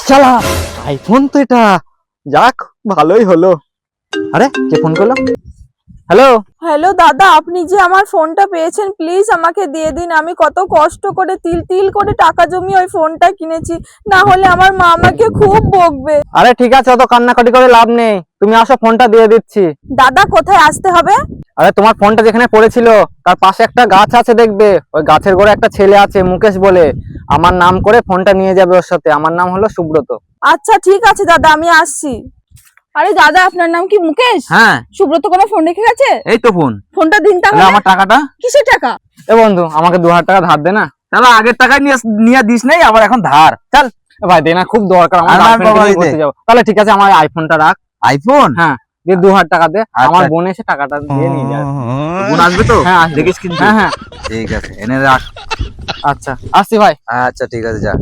শালা আইফোন তো এটা, যাক ভালোই হলো। আরে কে ফোন করলো? হ্যালো। হ্যালো দাদা, আপনি যে আমার ফোনটা পেয়েছেন প্লিজ আমাকে দিয়ে দিন। আমি কত কষ্ট করে তিল তিল করে টাকা জমিয়ে ওই ফোনটা কিনেছি, না হলে আমার মা আমাকে খুব বকবে। আরে ঠিক আছে, অত কান্নাকাটি করে লাভ নেই, তুমি আসো ফোনটা দিয়ে দিচ্ছি। দাদা কোথায় আসতে হবে? আরে তোমার ফোনটা যেখানে পড়েছিল তার পাশে একটা গাছ আছে, দেখবে ওই গাছের গোড়ায় একটা ছেলে আছে মুকেশ বলে, আমার নাম করে ফোনটা নিয়ে যাবে ওর সাথে। আমার নাম হলো সুব্রত। আচ্ছা ঠিক আছে দাদা, আমি আসছি। আরে দাদা, আপনার নাম কি মুকেশ? হ্যাঁ সুব্রত কোনো ফোন রেখে গেছে? এই তো ফোন। ফোনটা দিন তাহলে। আমার টাকাটা? কিসের টাকা? এ বন্ধু, আমাকে 2000 টাকা ধার দে না। তাহলে আগের টাকায় নিয়ে দিস নাই, আবার এখন ধার। চল এ ভাই দে না, খুব দরকার আমার, আর আর girlfriend কে নিয়ে বাবা ঘুরতে যাবো। তাহলে ঠিক আছে, আমার আইফোনটা রাখ। আইফোন? হ্যাঁ, দিয়ে 2000 টাকা দে, আমার আচ্ছা। বোন এসে টাকাটা দিয়ে নিয়ে যাবে। বোন আসবে তো? হ্যাঁ, আসবে। দেখিস কিন্তু। হ্যাঁ হ্যাঁ, ঠিক আছে, এনে রাখ। আচ্ছা আসছি ভাই। আচ্ছা ঠিক আছে, যা।